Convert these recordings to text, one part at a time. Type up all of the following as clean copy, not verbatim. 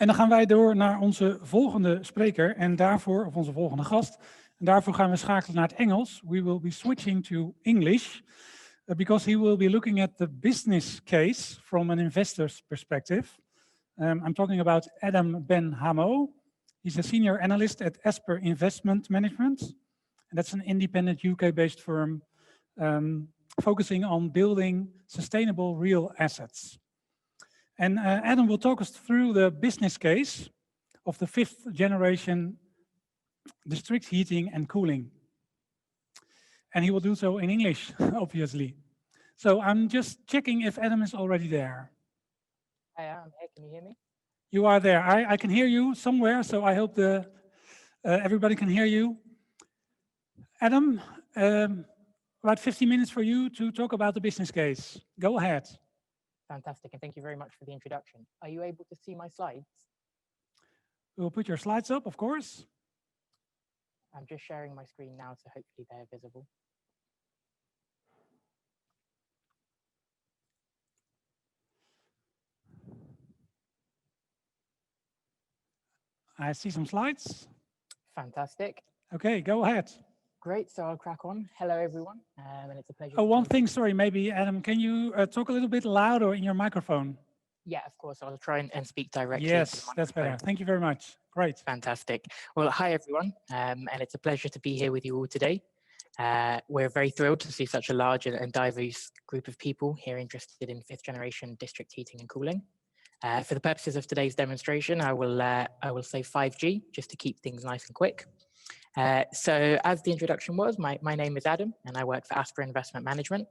En dan gaan wij door naar onze volgende spreker en daarvoor, of onze volgende gast. En daarvoor gaan we schakelen naar het Engels. We will be switching to English because he will be looking at the business case from an investor's perspective. I'm talking about Adam Ben-Hamo. He's a senior analyst at Esper Investment Management. And that's an independent UK-based firm focusing on building sustainable real assets. And Adam will talk us through the business case of the 5th generation district heating and cooling. And he will do so in English, obviously. So I'm just checking if Adam is already there. I am here. Can you hear me? You are there. I can hear you somewhere, so I hope everybody can hear you. Adam, about 15 minutes for you to talk about the business case. Go ahead. Fantastic, and thank you very much for the introduction. Are you able to see my slides? We'll put your slides up, of course. I'm just sharing my screen now, so hopefully they're visible. I see some slides. Fantastic. Okay, go ahead. Great, so I'll crack on. Hello, everyone, and it's a pleasure. Oh, one thing, sorry, maybe, Adam, can you talk a little bit louder in your microphone? Yeah, of course, I'll try and speak directly. Yes, that's better. Thank you very much. Great. Fantastic. Well, hi, everyone, and it's a pleasure to be here with you all today. We're very thrilled to see such a large and diverse group of people here interested in 5th generation district heating and cooling. For the purposes of today's demonstration, I will say 5G, just to keep things nice and quick. So as the introduction was, my name is Adam and I work for Esper Investment Management.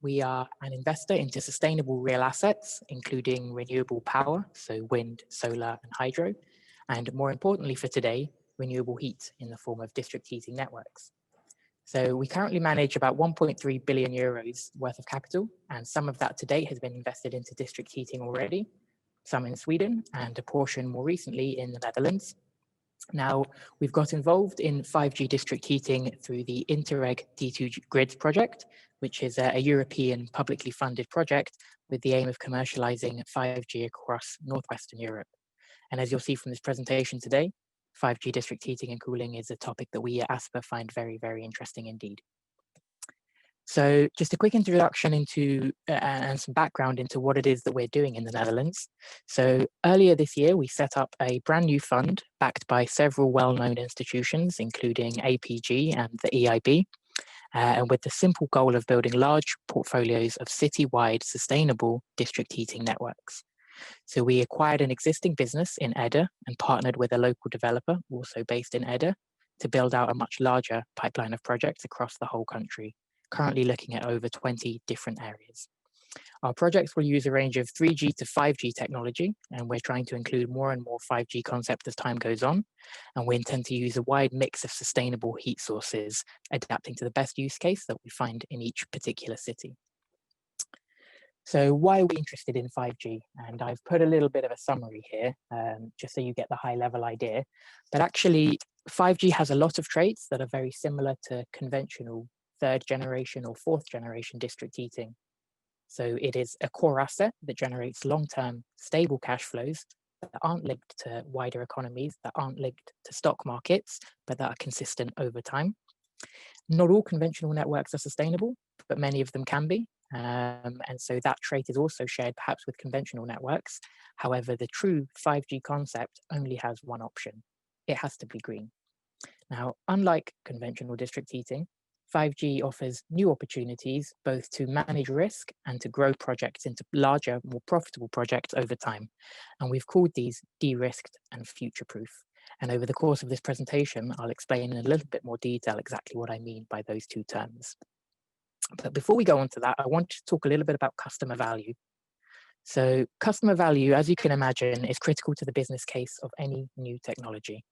We are an investor into sustainable real assets, including renewable power, so wind, solar and hydro, and more importantly for today, renewable heat in the form of district heating networks. So we currently manage about 1.3 billion euros worth of capital, and some of that to date has been invested into district heating already, some in Sweden and a portion more recently in the Netherlands. Now, we've got involved in 5G district heating through the Interreg D2 Grids project, which is a European publicly funded project with the aim of commercializing 5G across Northwestern Europe. And as you'll see from this presentation today, 5G district heating and cooling is a topic that we at Asper find very, very interesting indeed. So just a quick introduction into and some background into what it is that we're doing in the Netherlands. So earlier this year, we set up a brand new fund backed by several well-known institutions, including APG and the EIB, and with the simple goal of building large portfolios of city-wide sustainable district heating networks. So we acquired an existing business in Edda and partnered with a local developer, also based in Edda, to build out a much larger pipeline of projects across the whole country, currently looking at over 20 different areas. Our projects will use a range of 3G to 5G technology, and we're trying to include more and more 5G concepts as time goes on. And we intend to use a wide mix of sustainable heat sources, adapting to the best use case that we find in each particular city. So why are we interested in 5G? And I've put a little bit of a summary here, just so you get the high level idea. But actually, 5G has a lot of traits that are very similar to conventional 3rd generation or 4th generation district heating. So it is a core asset that generates long-term stable cash flows that aren't linked to wider economies, that aren't linked to stock markets, but that are consistent over time. Not all conventional networks are sustainable, but many of them can be. And so that trait is also shared perhaps with conventional networks. However, the true 5G concept only has one option. It has to be green. Now, unlike conventional district heating, 5G offers new opportunities both to manage risk and to grow projects into larger, more profitable projects over time. And we've called these de-risked and future-proof. And over the course of this presentation, I'll explain in a little bit more detail exactly what I mean by those two terms. But before we go on to that, I want to talk a little bit about customer value. So customer value, as you can imagine, is critical to the business case of any new technology.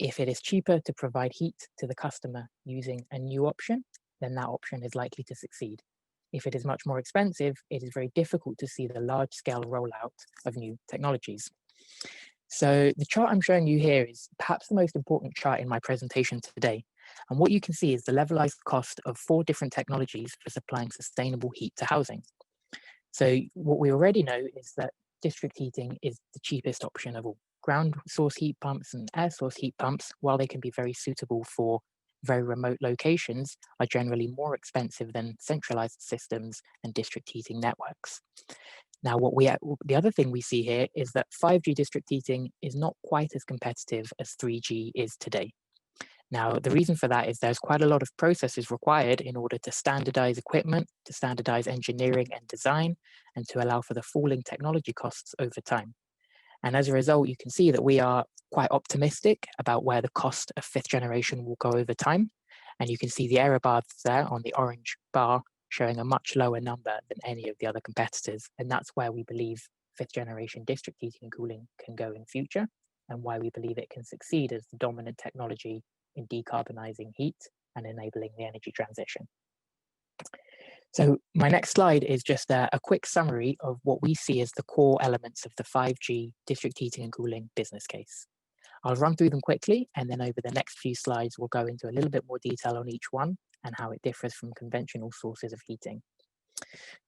If it is cheaper to provide heat to the customer using a new option, then that option is likely to succeed. If it is much more expensive, it is very difficult to see the large-scale rollout of new technologies. So the chart I'm showing you here is perhaps the most important chart in my presentation today. And what you can see is the levelized cost of 4 different technologies for supplying sustainable heat to housing. So what we already know is that district heating is the cheapest option of all. ground source heat pumps and air source heat pumps, while they can be very suitable for very remote locations, are generally more expensive than centralized systems and district heating networks. Now, the other thing we see here is that 5G district heating is not quite as competitive as 3G is today. Now, the reason for that is there's quite a lot of processes required in order to standardize equipment, to standardize engineering and design, and to allow for the falling technology costs over time. And as a result, you can see that we are quite optimistic about where the cost of 5th generation will go over time. And you can see the error bars there on the orange bar showing a much lower number than any of the other competitors. And that's where we believe 5th generation district heating and cooling can go in future, and why we believe it can succeed as the dominant technology in decarbonizing heat and enabling the energy transition. So my next slide is just a quick summary of what we see as the core elements of the 5G district heating and cooling business case. I'll run through them quickly, and then over the next few slides, we'll go into a little bit more detail on each one and how it differs from conventional sources of heating.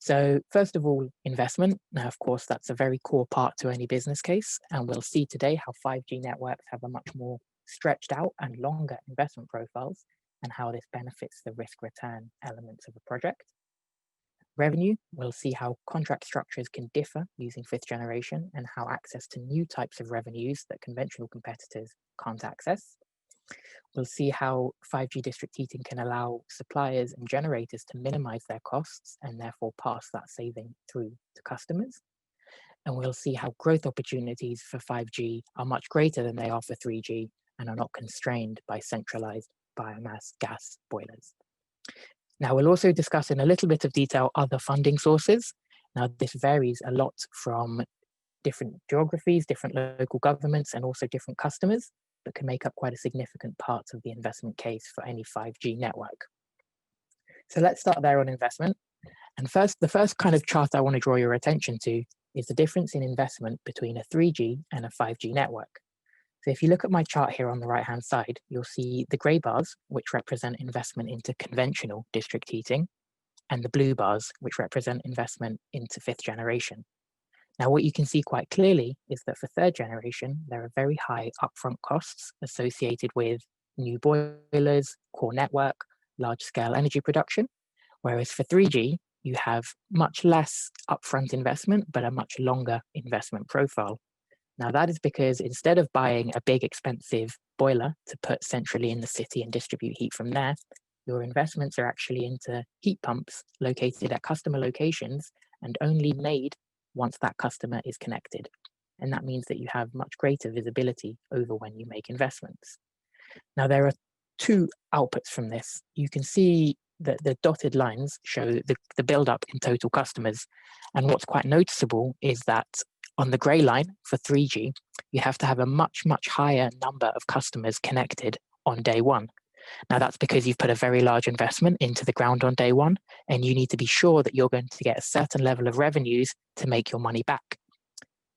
So first of all, investment. Now, of course, that's a very core part to any business case, and we'll see today how 5G networks have a much more stretched out and longer investment profiles, and how this benefits the risk-return elements of a project. Revenue, we'll see how contract structures can differ using 5th generation and how access to new types of revenues that conventional competitors can't access. We'll see how 5G district heating can allow suppliers and generators to minimize their costs and therefore pass that saving through to customers. And we'll see how growth opportunities for 5G are much greater than they are for 3G and are not constrained by centralized biomass gas boilers. Now, we'll also discuss in a little bit of detail other funding sources. Now, this varies a lot from different geographies, different local governments, and also different customers, but can make up quite a significant part of the investment case for any 5G network. So let's start there on investment. And the first kind of chart I want to draw your attention to is the difference in investment between a 3G and a 5G network. So if you look at my chart here on the right-hand side, you'll see the gray bars, which represent investment into conventional district heating, and the blue bars, which represent investment into 5th generation. Now, what you can see quite clearly is that for 3rd generation, there are very high upfront costs associated with new boilers, core network, large-scale energy production, whereas for 3G, you have much less upfront investment, but a much longer investment profile. Now, that is because instead of buying a big expensive boiler to put centrally in the city and distribute heat from there, your investments are actually into heat pumps located at customer locations and only made once that customer is connected. And that means that you have much greater visibility over when you make investments. Now, there are two outputs from this. You can see that the dotted lines show the build-up in total customers. And what's quite noticeable is that on the gray line for 3G, you have to have a much, much higher number of customers connected on day one. Now, that's because you've put a very large investment into the ground on day one, and you need to be sure that you're going to get a certain level of revenues to make your money back.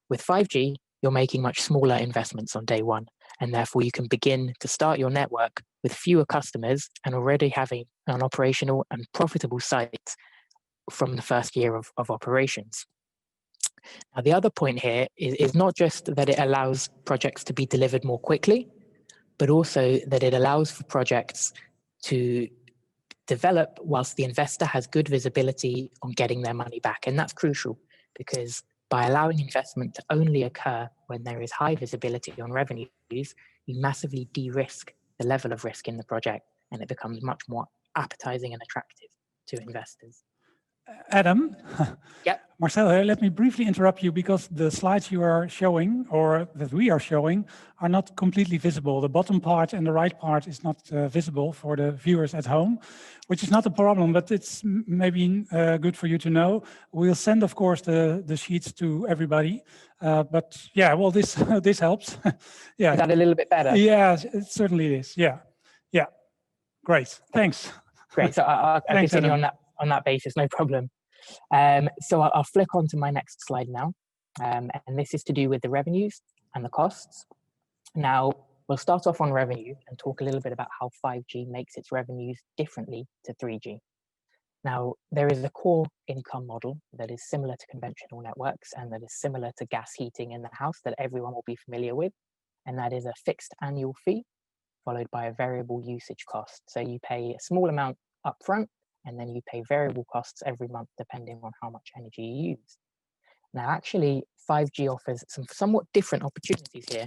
With 5G, you're making much smaller investments on day one, and therefore you can begin to start your network with fewer customers and already having an operational and profitable site from the first year of operations. Now, the other point here is not just that it allows projects to be delivered more quickly, but also that it allows for projects to develop whilst the investor has good visibility on getting their money back. And that's crucial because by allowing investment to only occur when there is high visibility on revenues, you massively de-risk the level of risk in the project, and it becomes much more appetizing and attractive to investors. Adam, Yep. Marcel, let me briefly interrupt you because the slides you are showing, or that we are showing, are not completely visible. The bottom part and the right part is not visible for the viewers at home, which is not a problem, but it's maybe good for you to know. We'll send, of course, the sheets to everybody. But yeah, well, this this helps. Yeah. Is that a little bit better? Yeah, it certainly is. Yeah. Yeah. Great. Thanks. Great. So I'll Thanks, continue Adam. on that basis, no problem. So I'll flick on to my next slide now. And this is to do with the revenues and the costs. Now, we'll start off on revenue and talk a little bit about how 5G makes its revenues differently to 3G. Now, there is a core income model that is similar to conventional networks and that is similar to gas heating in the house that everyone will be familiar with. And that is a fixed annual fee followed by a variable usage cost. So you pay a small amount upfront and then you pay variable costs every month depending on how much energy you use. Now, actually, 5G offers some somewhat different opportunities here.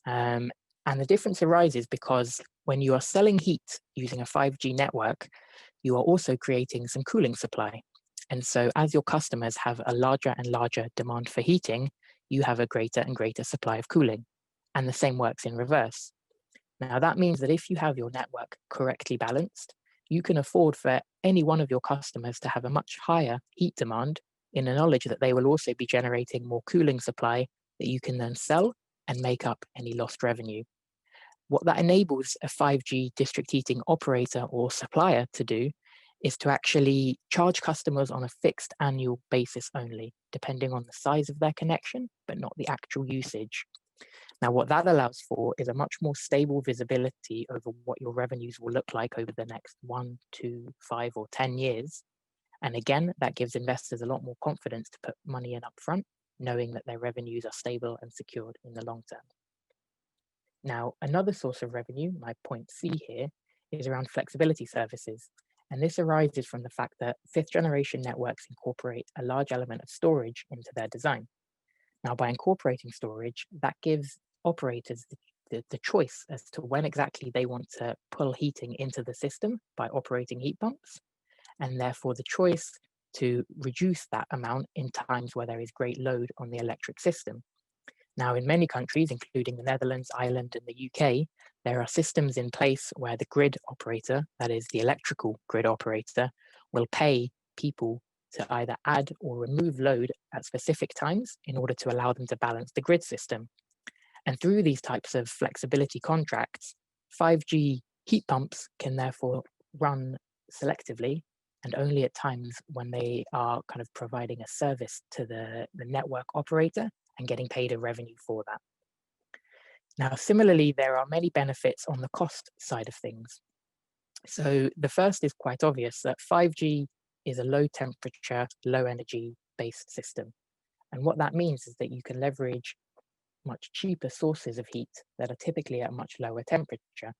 And the difference arises because when you are selling heat using a 5G network, you are also creating some cooling supply. And so as your customers have a larger and larger demand for heating, you have a greater and greater supply of cooling. And the same works in reverse. Now, that means that if you have your network correctly balanced, you can afford for any one of your customers to have a much higher heat demand in the knowledge that they will also be generating more cooling supply that you can then sell and make up any lost revenue. What that enables a 5G district heating operator or supplier to do is to actually charge customers on a fixed annual basis only, depending on the size of their connection, but not the actual usage. Now, what that allows for is a much more stable visibility over what your revenues will look like over the next 1, 2, 5, or 10 years. And again, that gives investors a lot more confidence to put money in upfront, knowing that their revenues are stable and secured in the long term. Now, another source of revenue, my point C here, is around flexibility services. And this arises from the fact that fifth generation networks incorporate a large element of storage into their design. Now, by incorporating storage, that gives operators the choice as to when exactly they want to pull heating into the system by operating heat pumps, and therefore the choice to reduce that amount in times where there is great load on the electric system. Now, in many countries, including the Netherlands, Ireland, and the UK, there are systems in place where the grid operator, that is the electrical grid operator, will pay people to either add or remove load at specific times in order to allow them to balance the grid system. And through these types of flexibility contracts, 5G heat pumps can therefore run selectively and only at times when they are kind of providing a service to the network operator and getting paid a revenue for that. Now, similarly, there are many benefits on the cost side of things. So the first is quite obvious, that 5G is a low temperature, low energy based system. And what that means is that you can leverage much cheaper sources of heat that are typically at a much lower temperature.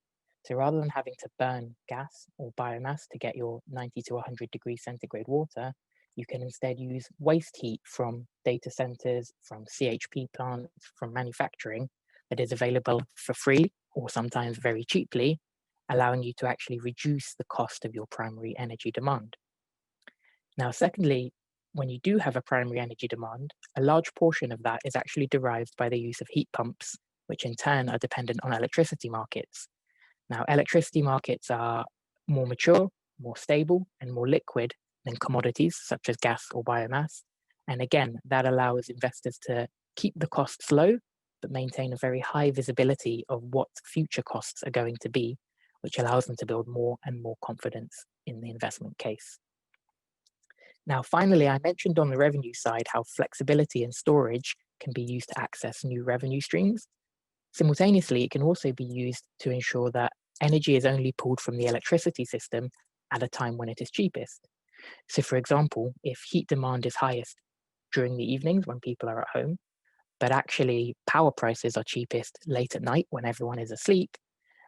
So rather than having to burn gas or biomass to get your 90 to 100 degrees centigrade water, you can instead use waste heat from data centers, from CHP plants, from manufacturing that is available for free or sometimes very cheaply, allowing you to actually reduce the cost of your primary energy demand. Now, secondly, when you do have a primary energy demand, a large portion of that is actually derived by the use of heat pumps, which in turn are dependent on electricity markets. Now, electricity markets are more mature, more stable, and more liquid than commodities such as gas or biomass. And again, that allows investors to keep the costs low, but maintain a very high visibility of what future costs are going to be, which allows them to build more and more confidence in the investment case. Now, finally, I mentioned on the revenue side how flexibility and storage can be used to access new revenue streams. Simultaneously, it can also be used to ensure that energy is only pulled from the electricity system at a time when it is cheapest. So, for example, if heat demand is highest during the evenings when people are at home, but actually power prices are cheapest late at night when everyone is asleep,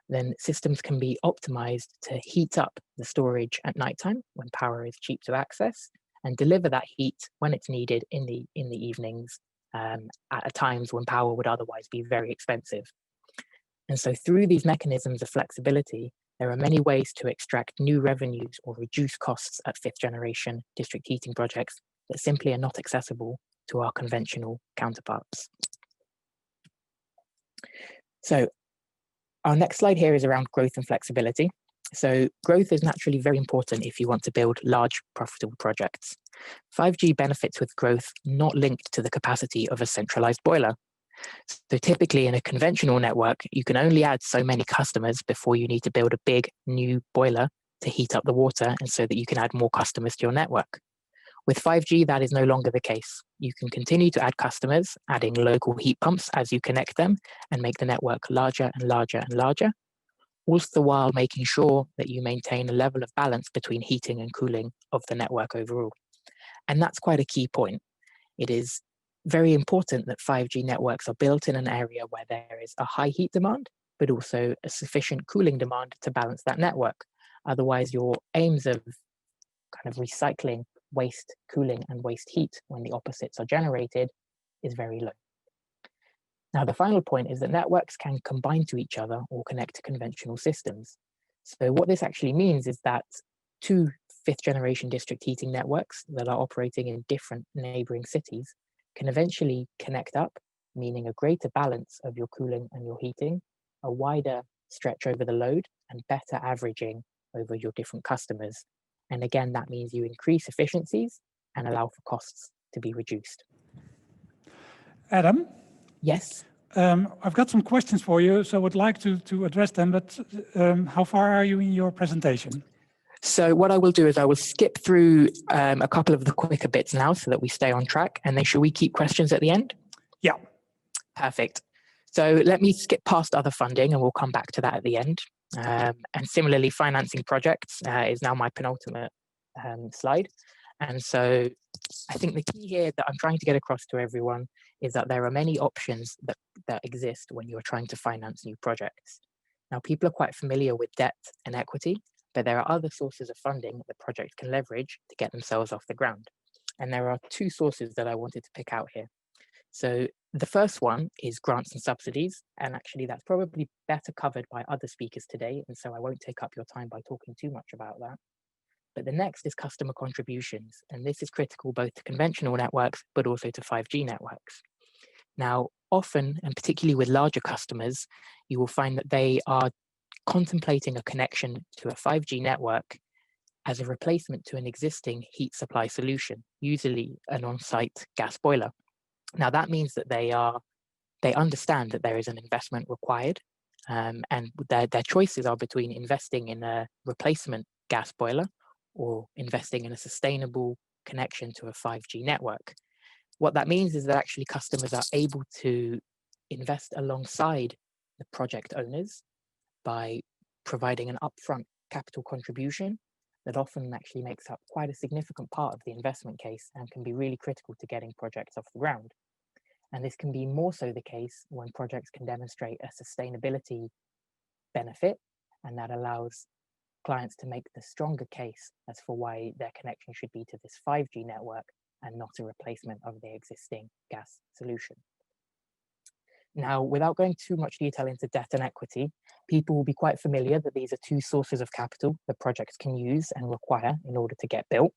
then systems can be optimized to heat up the storage at nighttime when power is cheap to access and deliver that heat when it's needed in the evenings at times when power would otherwise be very expensive. And so through these mechanisms of flexibility, there are many ways to extract new revenues or reduce costs at fifth generation district heating projects that simply are not accessible to our conventional counterparts. So our next slide here is around growth and flexibility. So growth is naturally very important if you want to build large, profitable projects. 5G benefits with growth not linked to the capacity of a centralized boiler. So typically in a conventional network, you can only add so many customers before you need to build a big new boiler to heat up the water and so that you can add more customers to your network. With 5G, that is no longer the case. You can continue to add customers, adding local heat pumps as you connect them and make the network larger and larger and larger. all the while making sure that you maintain a level of balance between heating and cooling of the network overall. And that's quite a key point. It is very important that 5G networks are built in an area where there is a high heat demand, but also a sufficient cooling demand to balance that network. Otherwise, your aims of kind of recycling waste cooling and waste heat when the opposites are generated is very low. Now, the final point is that networks can combine to each other or connect to conventional systems. So what this actually means is that two fifth-generation district heating networks that are operating in different neighboring cities can eventually connect up, meaning a greater balance of your cooling and your heating, a wider stretch over the load, and better averaging over your different customers. And again, that means you increase efficiencies and allow for costs to be reduced. Adam? Yes? I've got some questions for you, so I would like to address them, but how far are you in your presentation? So what I will do is I will skip through a couple of the quicker bits now so that we stay on track. And then should we keep questions at the end? Yeah. Perfect. So let me skip past other funding and we'll come back to that at the end. And similarly, financing projects is now my penultimate slide. And so I think the key here that I'm trying to get across to everyone is that there are many options that exist when you're trying to finance new projects. Now, people are quite familiar with debt and equity, but there are other sources of funding that projects can leverage to get themselves off the ground. And there are two sources that I wanted to pick out here. So the first one is grants and subsidies, and actually that's probably better covered by other speakers today, and so I won't take up your time by talking too much about that. But the next is customer contributions, and this is critical both to conventional networks, but also to 5G networks. Now, often, and particularly with larger customers, you will find that they are contemplating a connection to a 5G network as a replacement to an existing heat supply solution, usually an on-site gas boiler. Now, that means that they understand that there is an investment required, and their choices are between investing in a replacement gas boiler or investing in a sustainable connection to a 5G network. What that means is that actually customers are able to invest alongside the project owners by providing an upfront capital contribution that often actually makes up quite a significant part of the investment case and can be really critical to getting projects off the ground. And this can be more so the case when projects can demonstrate a sustainability benefit, and that allows clients to make the stronger case as for why their connection should be to this 5G network and not a replacement of the existing gas solution. Now, without going too much detail into debt and equity, people will be quite familiar that these are two sources of capital that projects can use and require in order to get built.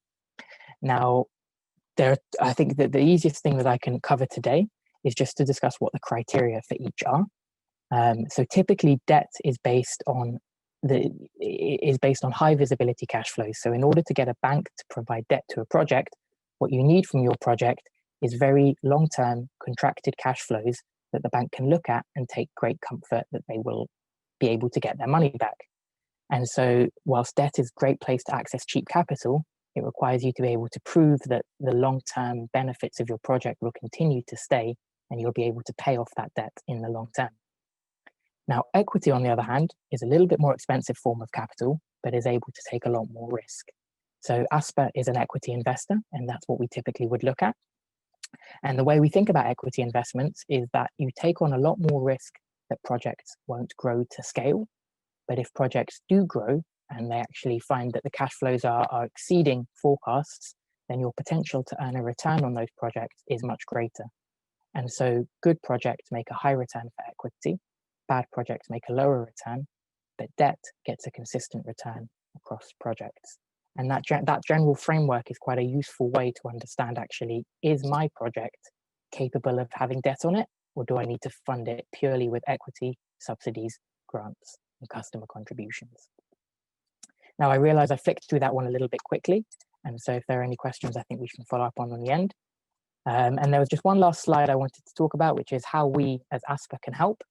Now, I think that the easiest thing that I can cover today is just to discuss what the criteria for each are. So typically, debt is based on high visibility cash flows. So in order to get a bank to provide debt to a project, what you need from your project is very long-term contracted cash flows that the bank can look at and take great comfort that they will be able to get their money back. And so whilst debt is a great place to access cheap capital, it requires you to be able to prove that the long-term benefits of your project will continue to stay and you'll be able to pay off that debt in the long term. Now, equity, on the other hand, is a little bit more expensive form of capital, but is able to take a lot more risk. So Asper is an equity investor, and that's what we typically would look at. And the way we think about equity investments is that you take on a lot more risk that projects won't grow to scale. But if projects do grow and they actually find that the cash flows are exceeding forecasts, then your potential to earn a return on those projects is much greater. And so good projects make a high return for equity, bad projects make a lower return, but debt gets a consistent return across projects. And that general framework is quite a useful way to understand actually, is my project capable of having debt on it, or do I need to fund it purely with equity, subsidies, grants, and customer contributions? Now, I realize I flicked through that one a little bit quickly. And so if there are any questions, I think we can follow up on the end. And there was just one last slide I wanted to talk about, which is how we as Asper can help.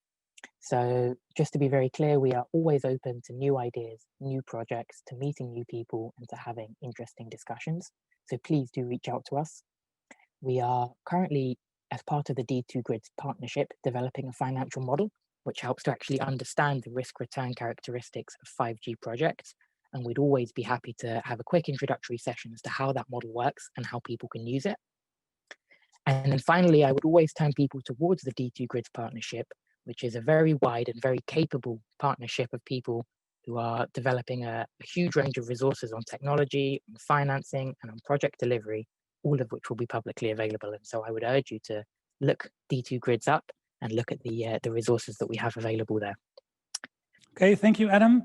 So just to be very clear, we are always open to new ideas, new projects, to meeting new people and to having interesting discussions. So please do reach out to us. We are currently, as part of the D2 Grids partnership, developing a financial model which helps to actually understand the risk return characteristics of 5G projects. And we'd always be happy to have a quick introductory session as to how that model works and how people can use it. And then finally, I would always turn people towards the D2 Grids partnership, which is a very wide and very capable partnership of people who are developing a huge range of resources on technology, on financing, and on project delivery, all of which will be publicly available. And so I would urge you to look D2 Grids up and look at the resources that we have available there. Okay, thank you, Adam.